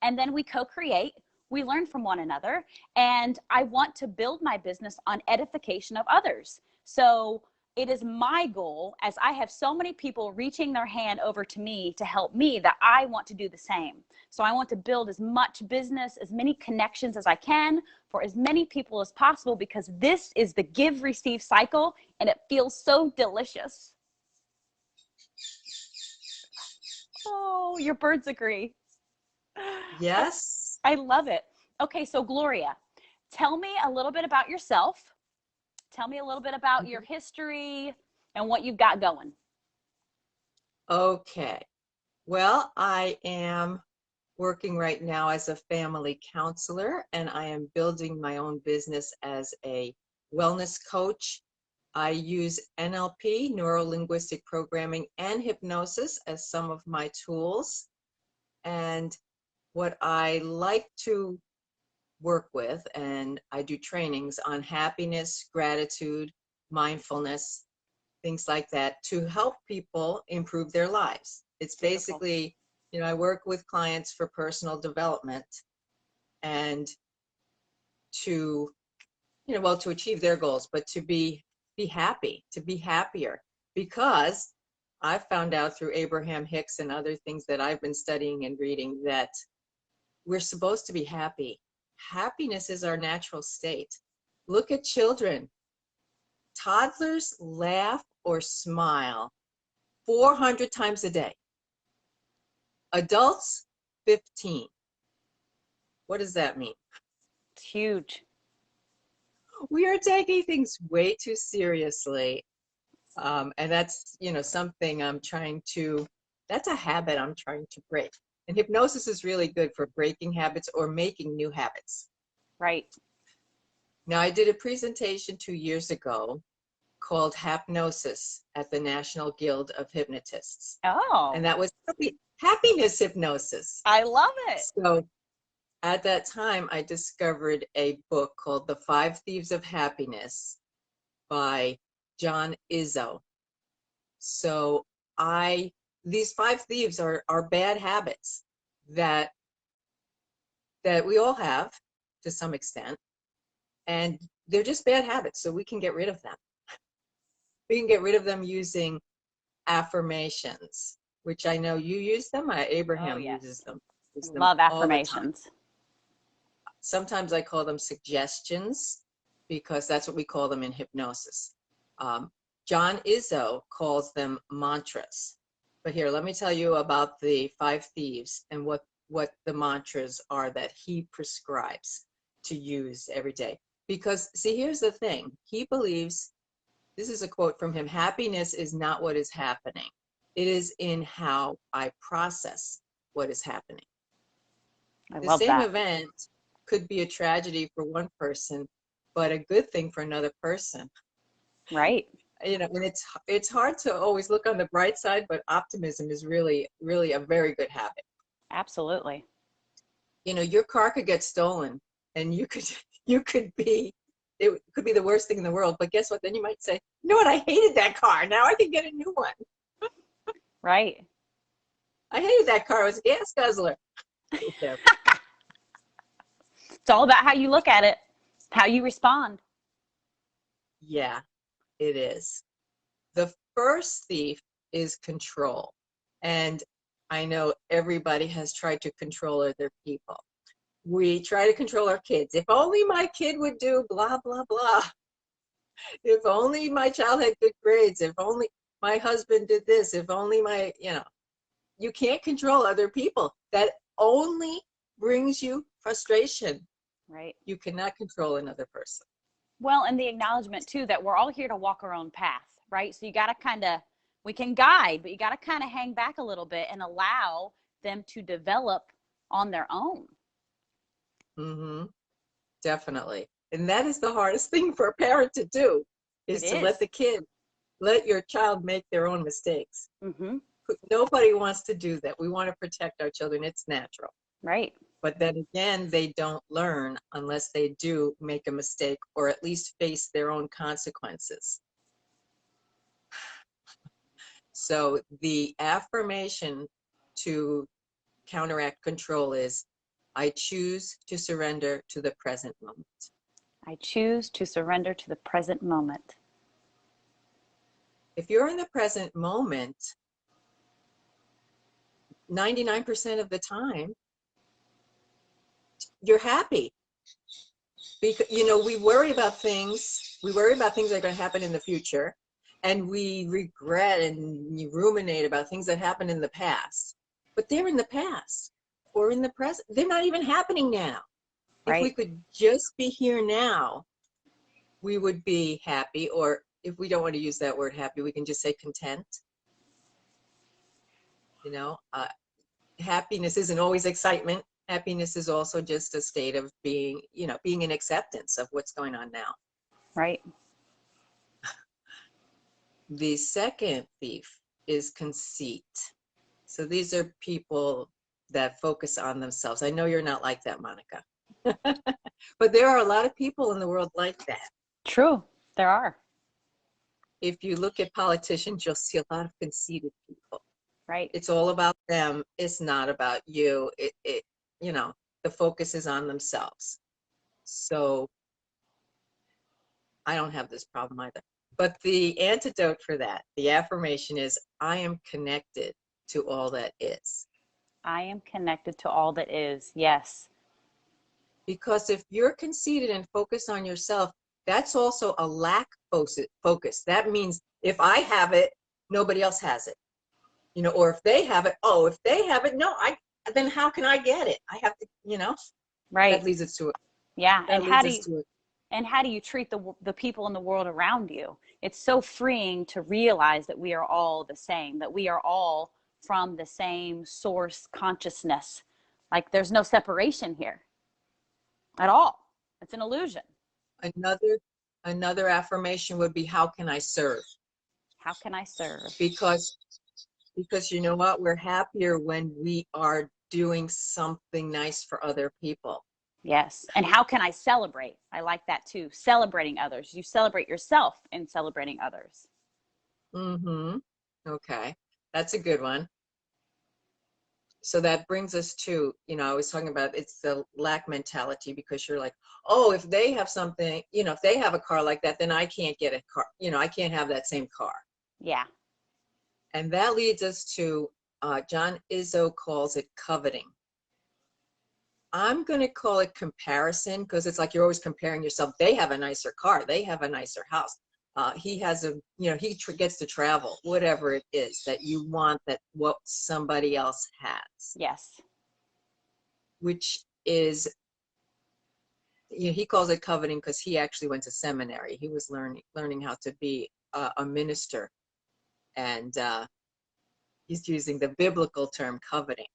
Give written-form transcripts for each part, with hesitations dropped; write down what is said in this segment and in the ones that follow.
and then we co-create. We learn from one another, and I want to build my business on edification of others. So it is my goal, as I have so many people reaching their hand over to me to help me, that I want to do the same. So I want to build as much business, as many connections as I can for as many people as possible, because this is the give, receive cycle, and it feels so delicious. Oh, your birds agree. Yes. I love it. Okay, so Gloria, tell me a little bit about yourself. Tell me a little bit about your history and what you've got going. Okay. Well, I am working right now as a family counselor, and I am building my own business as a wellness coach. I use NLP, neuro-linguistic programming, and hypnosis as some of my tools. And what I like to work with, and I do trainings on happiness, gratitude, mindfulness, things like that, to help people improve their lives. It's basically, I work with clients for personal development and to, well, to achieve their goals, but to be happy, to be happier, because I found out through Abraham Hicks and other things that I've been studying and reading that we're supposed to be happy. Happiness is our natural state. Look at children. Toddlers laugh or smile 400 times a day. Adults, 15. What does that mean? It's huge. We are taking things way too seriously. And that's, something that's a habit I'm trying to break. And hypnosis is really good for breaking habits or making new habits. Right. Now, I did a presentation 2 years ago called Hypnosis at the National Guild of Hypnotists. Oh. And that was happiness hypnosis. I love it. So at that time, I discovered a book called The 5 Thieves of Happiness by John Izzo. So these 5 thieves are bad habits that we all have to some extent. And they're just bad habits, so we can get rid of them. We can get rid of them using affirmations, which I know you use them. Abraham uses them. Love affirmations. Sometimes I call them suggestions, because that's what we call them in hypnosis. John Izzo calls them mantras. But here, let me tell you about the 5 thieves and what the mantras are that he prescribes to use every day. Because, see, here's the thing. He believes, this is a quote from him, happiness is not what is happening. It is in how I process what is happening. The same event could be a tragedy for one person, but a good thing for another person. Right. And it's hard to always look on the bright side, but optimism is really, really a very good habit. Absolutely. Your car could get stolen, and it could be the worst thing in the world, but guess what? Then you might say, you know what? I hated that car. Now I can get a new one. Right. I hated that car. It was a gas guzzler. It's all about how you look at it, how you respond. Yeah, it is. The first thief is control. And I know everybody has tried to control other people. We try to control our kids. If only my kid would do blah, blah, blah. If only my child had good grades. If only my husband did this. If only you can't control other people. That only brings you frustration. Right. You cannot control another person. Well, and the acknowledgement too, that we're all here to walk our own path, right? So you got to we can guide, but you got to kind of hang back a little bit and allow them to develop on their own. Mm-hmm. Definitely. And that is the hardest thing for a parent to do, is to let your child make their own mistakes. Mm-hmm. Nobody wants to do that. We want to protect our children. It's natural. Right. But then again, they don't learn unless they do make a mistake, or at least face their own consequences. So the affirmation to counteract control is, I choose to surrender to the present moment. I choose to surrender to the present moment. If you're in the present moment, 99% of the time, you're happy. Because, you know, we worry about things that are going to happen in the future, and we regret and you ruminate about things that happened in the past. But they're in the past or in the present. They're not even happening now. If we Right. could just be here now, we would be happy. Or if we don't want to use that word happy, we can just say content. You know, happiness isn't always excitement. Happiness is also just a state of being, you know, being in acceptance of what's going on now. Right. The second thief is conceit. So these are people that focus on themselves. I know you're not like that, Monica. But there are a lot of people in the world like that. True. There are. If you look at politicians, you'll see a lot of conceited people. Right. It's all about them. It's not about you. You know, the focus is on themselves. So I don't have this problem either. But the antidote for that, the affirmation is, I am connected to all that is. I am connected to all that is. Yes. Because if you're conceited and focused on yourself, that's also a lack focus. That means if I have it, nobody else has it. You know, or if they have it, oh, if they have it, no, then how can I get it? I have to, you know, Right. that leads us to it. Yeah. That leads us to it. And how do you treat the people in the world around you? It's so freeing to realize that we are all the same, that we are all from the same source consciousness. Like there's no separation here at all. It's an illusion. Another affirmation would be, how can I serve? How can I serve? Because you know what? We're happier when we are doing something nice for other people. Yes. And how can I celebrate? I like that too. Celebrating others. You celebrate yourself in celebrating others. Mm-hmm. Okay. That's a good one. So that brings us to, you know, I was talking about, it's the lack mentality, because you're like, oh, if they have something, you know, if they have a car like that, then I can't get a car, you know, I can't have that same car. Yeah. And that leads us to, John Izzo calls it coveting. I'm going to call it comparison, because it's like you're always comparing yourself. They have a nicer car. They have a nicer house. He has a, you know, he gets to travel, whatever it is that you want, that what somebody else has. Yes. Which is, you know, he calls it coveting because he actually went to seminary. He was learning how to be a minister. And he's using the biblical term coveting.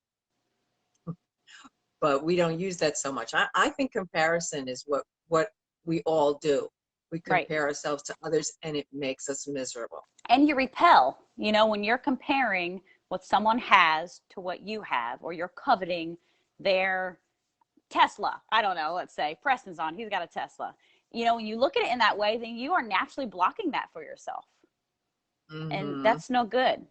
But we don't use that so much. I think comparison is what we all do. We Right. compare ourselves to others, and it makes us miserable. And you repel, you know, when you're comparing what someone has to what you have, or you're coveting their Tesla. I don't know, let's say Preston's on, he's got a Tesla. You know, when you look at it in that way, then you are naturally blocking that for yourself. And Mm-hmm. that's no good.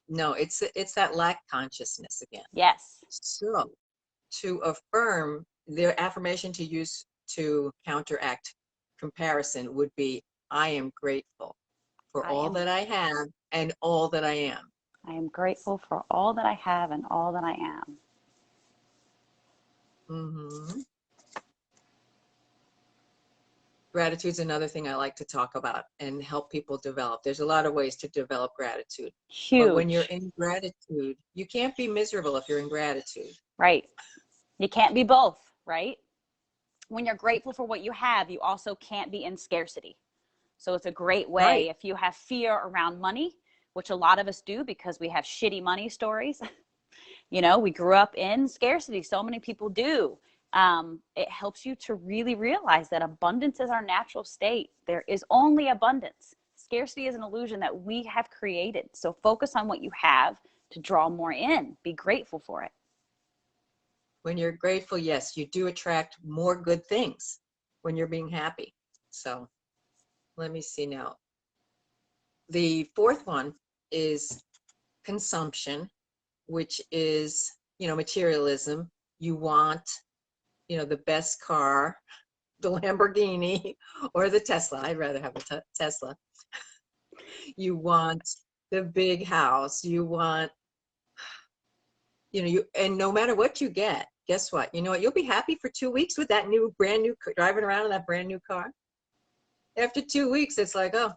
No, it's that lack consciousness again. Yes. So to affirm, the affirmation to use to counteract comparison would be, I am grateful for all that I have and all that I am. I am grateful for all that I have and all that I am. Mm-hmm. Gratitude's another thing I like to talk about and help people develop. There's a lot of ways to develop gratitude. Huge. But when you're in gratitude, you can't be miserable if you're in gratitude. Right. You can't be both, right? When you're grateful for what you have, you also can't be in scarcity. So it's a great way, Right. if you have fear around money, which a lot of us do because we have shitty money stories. You know, we grew up in scarcity. So many people do. It helps you to really realize that abundance is our natural state. There is only abundance. Scarcity is an illusion that we have created. So focus on what you have to draw more in. Be grateful for it. When you're grateful, yes, you do attract more good things when you're being happy. So let me see now. The fourth one is consumption. which is, materialism. You want, the best car, the Lamborghini or the Tesla. I'd rather have a Tesla. You want the big house. You want, and no matter what you get, guess what? You know what? You'll be happy for 2 weeks with that brand new, driving around in that brand new car. After 2 weeks, it's like, oh,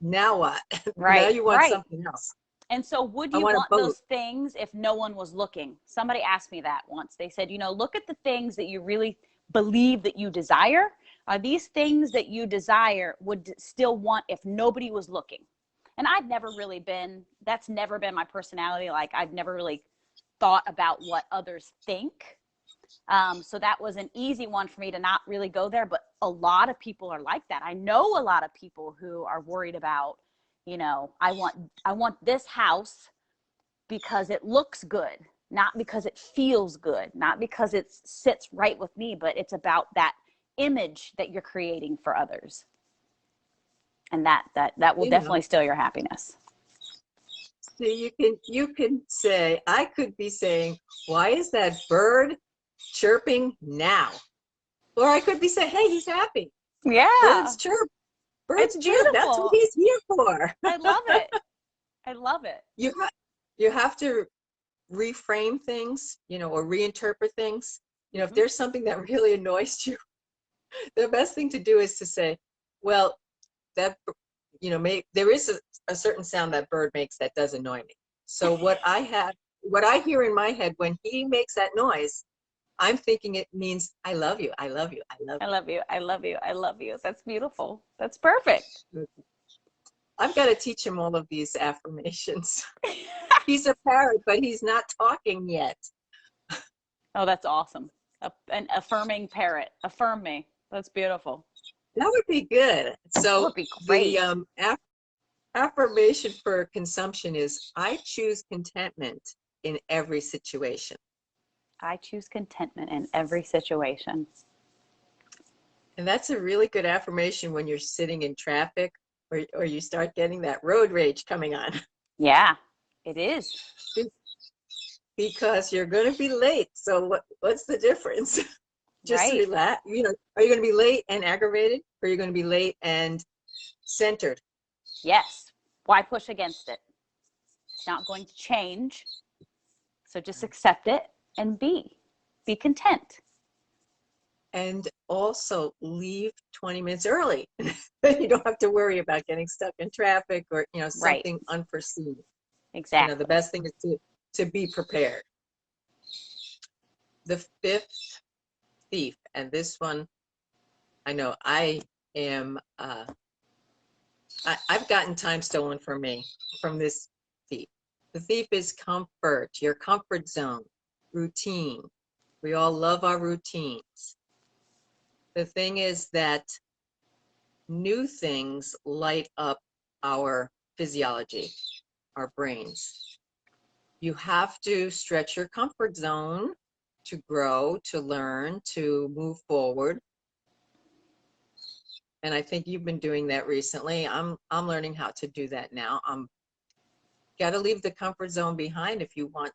now what? Now Right, you want right. something else. And so would I you want a want boat. those things if no one was looking? Somebody asked me that once. They said, look at the things that you really believe that you desire. Are these things that you desire would still want if nobody was looking? And that's never been my personality. Like, I've never really thought about what others think. So that was an easy one for me to not really go there. But a lot of people are like that. I know a lot of people who are worried about, I want this house because it looks good, not because it feels good, not because it sits right with me, but it's about that image that you're creating for others. And that will definitely steal your happiness. See, you can say, I could be saying, why is that bird chirping now? Or I could be saying, hey, he's happy. Yeah. Birds chirp. Birds It's chirp. That's what beautiful. he's here for. I love it. I love it. You have to reframe things, or reinterpret things. If there's something that really annoys you, the best thing to do is to say, well, that, there is a certain sound that bird makes that does annoy me. So what I hear in my head when he makes that noise, I'm thinking it means I love you, I love you, I love you. I love you, I love you, I love you. That's beautiful. That's perfect. I've got to teach him all of these affirmations. He's a parrot, but he's not talking yet. Oh, that's awesome. An affirming parrot. Affirm me. That's beautiful. That would be good. So that would be great. The affirmation for consumption is, I choose contentment in every situation. I choose contentment in every situation. And that's a really good affirmation when you're sitting in traffic or you start getting that road rage coming on. Yeah, it is. Because you're going to be late. So what's the difference? Just right. relax. Are you going to be late and aggravated, or are you going to be late and centered? Yes. Why push against it? It's not going to change. So just accept it and be content. And also leave 20 minutes early. You don't have to worry about getting stuck in traffic or, something unforeseen. Exactly. The best thing is to be prepared. The fifth thief, and this one, I know I am, I've gotten time stolen from me from this thief. The thief is comfort, your comfort zone, routine. We all love our routines. The thing is that new things light up our physiology, our brains. You have to stretch your comfort zone to grow, to learn, to move forward. And I think you've been doing that recently. I'm learning how to do that now. Got to leave the comfort zone behind if you want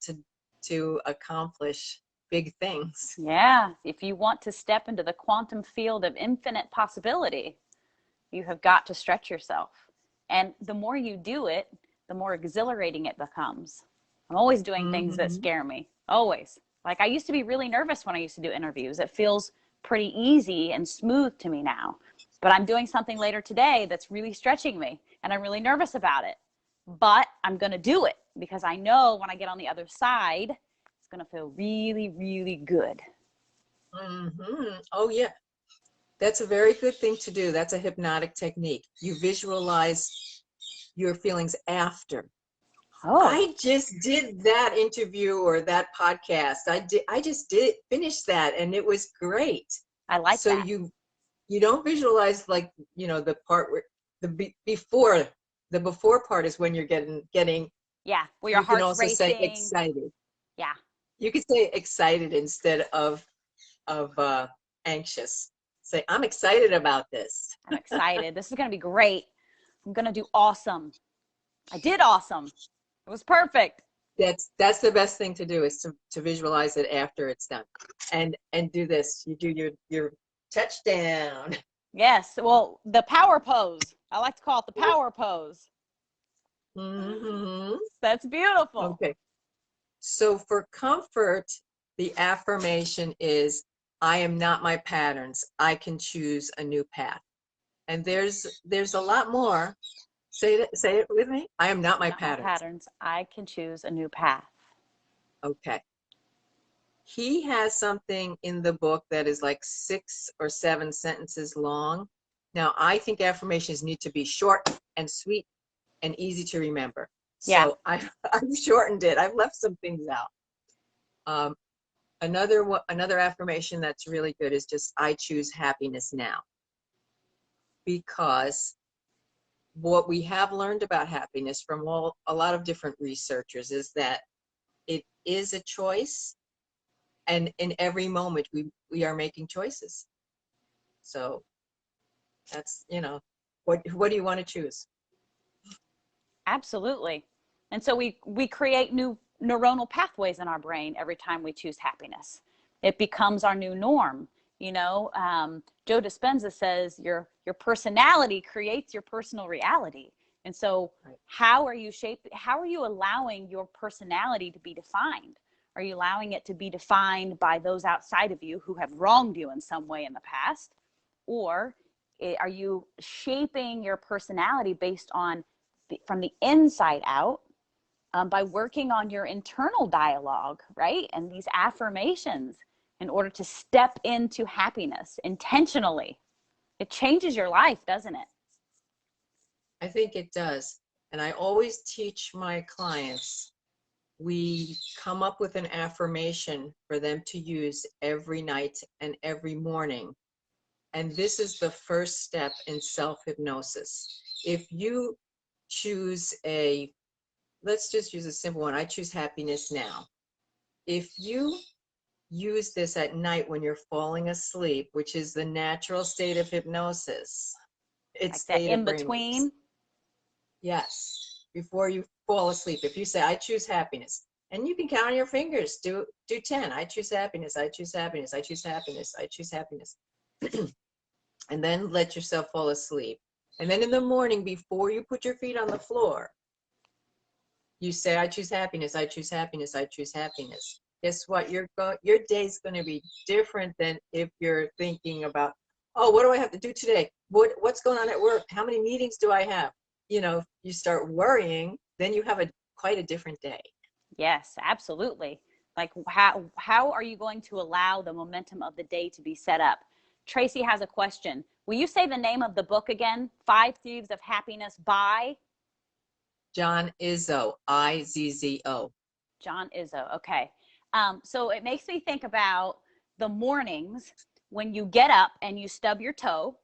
to accomplish big things. Yeah, if you want to step into the quantum field of infinite possibility, you have got to stretch yourself. And the more you do it, the more exhilarating it becomes. I'm always doing things that scare me, always. Like, I used to be really nervous when I used to do interviews. It feels pretty easy and smooth to me now. But I'm doing something later today that's really stretching me, and I'm really nervous about it. But I'm going to do it because I know when I get on the other side, it's going to feel really, really good. Oh, yeah. That's a very good thing to do. That's a hypnotic technique. You visualize your feelings after. Oh, I just did that interview or that podcast. I just finish that, and it was great. I like so that. You don't visualize, like, the part where before. The before part is when you're getting yeah, where your you can heart's also say racing. excited. Yeah. You could say excited instead of anxious. Say, I'm excited about this. I'm excited. This is going to be great. I'm going to do awesome. I did awesome. It was perfect. That's the best thing to do, is to visualize it after it's done, and do this. You do your touchdown. Yes. Well, the power pose. I like to call it the power pose. Mm-hmm. That's beautiful. Okay. So for comfort, the affirmation is, I am not my patterns. I can choose a new path. And there's a lot more. Say it with me. I am not my Not my patterns. patterns. I can choose a new path. Okay. He has something in the book that is like 6 or 7 sentences long. Now, I think affirmations need to be short and sweet and easy to remember. Yeah. So I've shortened it. I've left some things out. Um, another affirmation that's really good is just, I choose happiness now. Because what we have learned about happiness from a lot of different researchers is that it is a choice, and in every moment we are making choices. So that's, what do you want to choose? Absolutely. And so we create new neuronal pathways in our brain every time we choose happiness. It becomes our new norm. Joe Dispenza says your personality creates your personal reality. And so Right. how are you allowing your personality to be defined? Are you allowing it to be defined by those outside of you who have wronged you in some way in the past? Or are you shaping your personality based on from the inside out, by working on your internal dialogue, right? And these affirmations in order to step into happiness intentionally. It changes your life, doesn't it? I think it does. And I always teach my clients, we come up with an affirmation for them to use every night and every morning. And this is the first step in self-hypnosis. If you choose let's just use a simple one. I choose happiness now. If you use this at night when you're falling asleep, which is the natural state of hypnosis, it's Like that theta in brainwaves. between. Yes, before you fall asleep, if you say, I choose happiness, and you can count on your fingers, do 10. I choose happiness, I choose happiness, I choose happiness, I choose happiness. And then let yourself fall asleep. And then in the morning, before you put your feet on the floor, you say, I choose happiness, I choose happiness, I choose happiness. Guess what? Your day's going to be different than if you're thinking about, oh, what do I have to do today? What's going on at work? How many meetings do I have? You start worrying, then you have quite a different day. Yes, absolutely. Like how are you going to allow the momentum of the day to be set up? Tracy has a question. Will you say the name of the book again? Five Thieves of Happiness by John Izzo, Izzo. John Izzo. Okay. So it makes me think about the mornings when you get up and you stub your toe.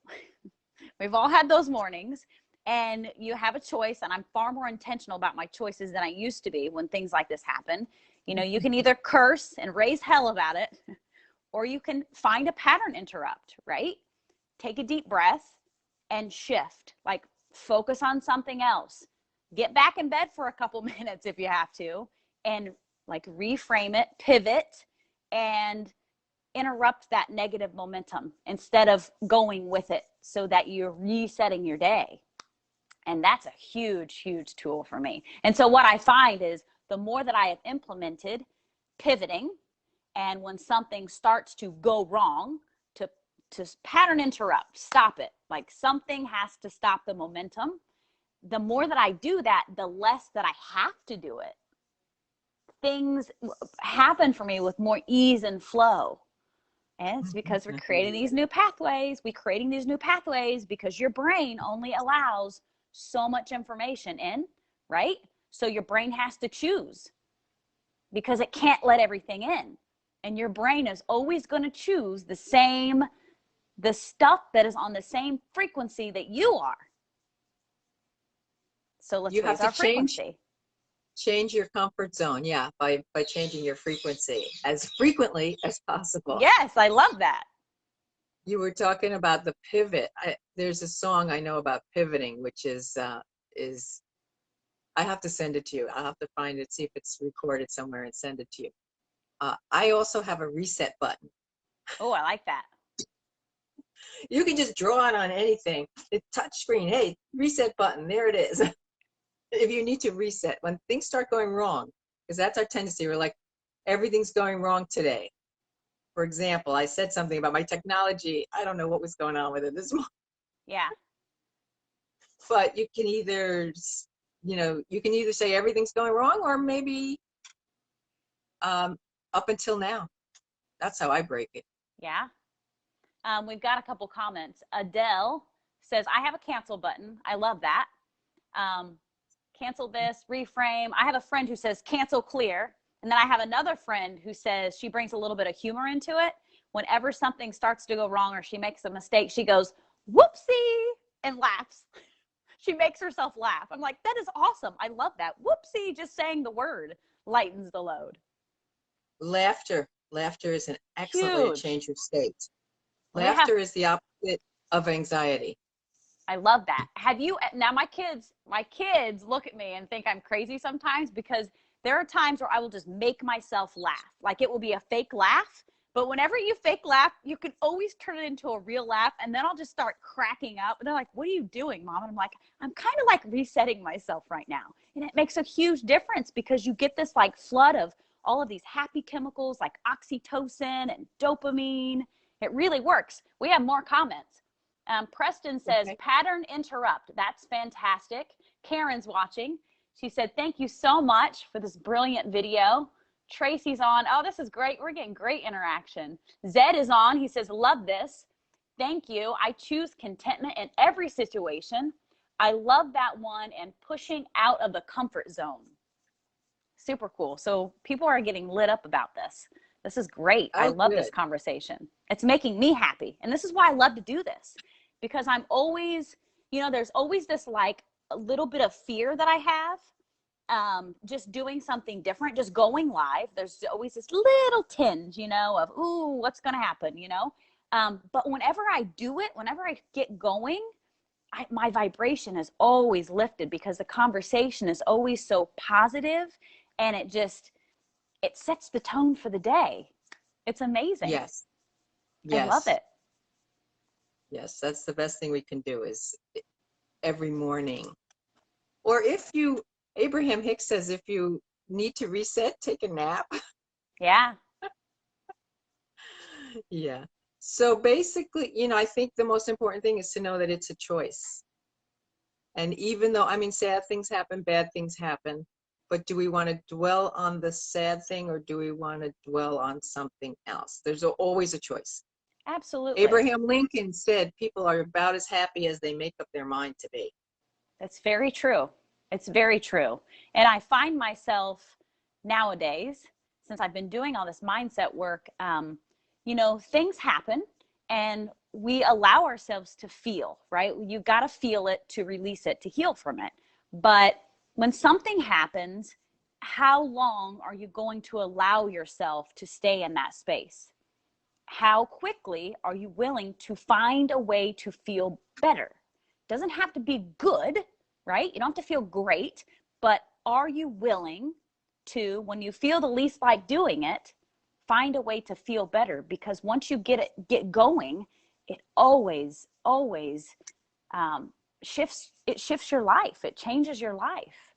We've all had those mornings, and you have a choice. And I'm far more intentional about my choices than I used to be when things like this happen. You can either curse and raise hell about it, or you can find a pattern interrupt, right? Take a deep breath and shift, like focus on something else. Get back in bed for a couple minutes if you have to, and like reframe it, pivot, and interrupt that negative momentum instead of going with it so that you're resetting your day. And that's a huge, huge tool for me. And so what I find is the more that I have implemented pivoting, and when something starts to go wrong, to pattern interrupt, stop it. Like something has to stop the momentum. The more that I do that, the less that I have to do it. Things happen for me with more ease and flow. And it's because we're creating these new pathways. We're creating these new pathways because your brain only allows so much information in, right? So your brain has to choose because it can't let everything in. And your brain is always going to choose the stuff that is on the same frequency that you are. So let's You have raise to our frequency. change your comfort zone, yeah, by changing your frequency as frequently as possible. Yes, I love that. You were talking about the pivot. There's a song I know about pivoting, which is I have to send it to you. I'll have to find it, see if it's recorded somewhere and send it to you. I also have a reset button. Oh, I like that. You can just draw it on anything. It's touch screen. Hey, reset button. There it is. If you need to reset, when things start going wrong, because that's our tendency. We're like, everything's going wrong today. For example, I said something about my technology. I don't know what was going on with it this morning. Yeah. But you can either, you can either say everything's going wrong, or maybe up until now. That's how I break it. Yeah. We've got a couple comments. Adele says, I have a cancel button. I love that. Cancel this, reframe. I have a friend who says cancel clear. And then I have another friend who says she brings a little bit of humor into it. Whenever something starts to go wrong or she makes a mistake, she goes, whoopsie, and laughs. She makes herself laugh. I'm like, that is awesome. I love that. Whoopsie, just saying the word lightens the load. Laughter. Laughter is an excellent way to Huge. change your state. Laughter is the opposite of anxiety. I love that. Have you, now my kids look at me and think I'm crazy sometimes, because there are times where I will just make myself laugh. Like it will be a fake laugh, but whenever you fake laugh, you can always turn it into a real laugh. And then I'll just start cracking up. And they're like, what are you doing, Mom? And I'm like, I'm kind of like resetting myself right now. And it makes a huge difference, because you get this like flood of all of these happy chemicals like oxytocin and dopamine. It really works. We have more comments. Preston says, okay. Pattern interrupt. That's fantastic. Karen's watching. She said, thank you so much for this brilliant video. Tracy's on. Oh, this is great. We're getting great interaction. Zed is on. He says, love this. Thank you. I choose contentment in every situation. I love that one, and pushing out of the comfort zone. Super cool. So people are getting lit up about this. This is great. I love this conversation. It's making me happy. And this is why I love to do this, because I'm always, there's always this like a little bit of fear that I have, just doing something different, just going live. There's always this little tinge, of, ooh, what's going to happen, but whenever I do it, whenever I get going, my vibration is always lifted, because the conversation is always so positive, and it sets the tone for the day. It's amazing. Yes. I love it. Yes, that's the best thing we can do, is every morning. Or Abraham Hicks says, if you need to reset, take a nap. Yeah. Yeah. So basically, I think the most important thing is to know that it's a choice. And even though, sad things happen, bad things happen, but do we want to dwell on the sad thing, or do we want to dwell on something else? There's always a choice. Absolutely. Abraham Lincoln said, people are about as happy as they make up their mind to be. That's very true. It's very true. And I find myself nowadays, since I've been doing all this mindset work, things happen and we allow ourselves to feel, right? You got to feel it to release it, to heal from it. But when something happens, how long are you going to allow yourself to stay in that space? How quickly are you willing to find a way to feel better? It doesn't have to be good, right? You don't have to feel great, but are you willing to, when you feel the least like doing it, find a way to feel better? Because once you get going, it always shifts your life. It changes your life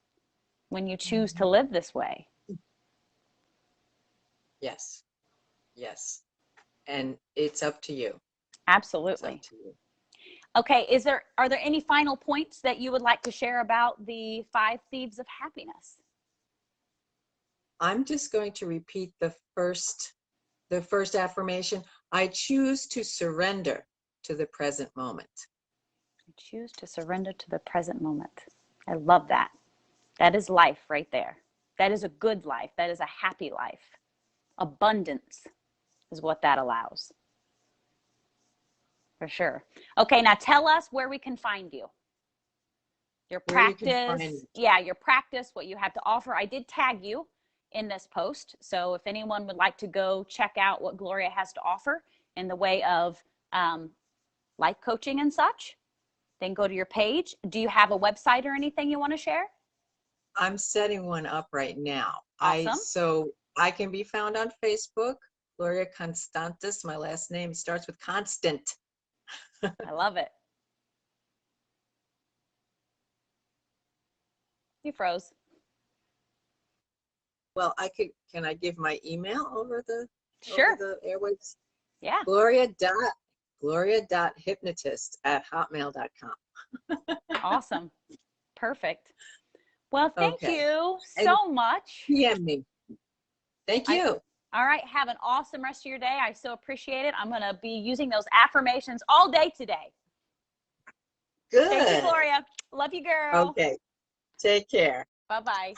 when you choose to live this way. Yes. Yes. And it's up to you. Absolutely. It's up to you. Okay, are there any final points that you would like to share about the 5 Thieves of Happiness? I'm just going to repeat the first affirmation. I choose to surrender to the present moment. I choose to surrender to the present moment. I love that. That is life right there. That is a good life. That is a happy life. Abundance is what that allows. For sure. Okay, now tell us where we can find you. Your practice, your practice, what you have to offer. I did tag you in this post, so if anyone would like to go check out what Gloria has to offer in the way of life coaching and such, then go to your page. Do you have a website or anything you want to share? I'm setting one up right now. Awesome. So I can be found on Facebook, Gloria Constantas. My last name starts with Constant. I love it. You froze. Well, can I give my email over Sure. the airwaves? Yeah. Gloria.hypnotist@hotmail.com. Awesome. Perfect. Well, thank Okay. you And so much. PM me. Thank I, you. all right. Have an awesome rest of your day. I so appreciate it. I'm going to be using those affirmations all day today. Thank you, Good. Gloria. Love you, girl. Okay. Take care. Bye-bye.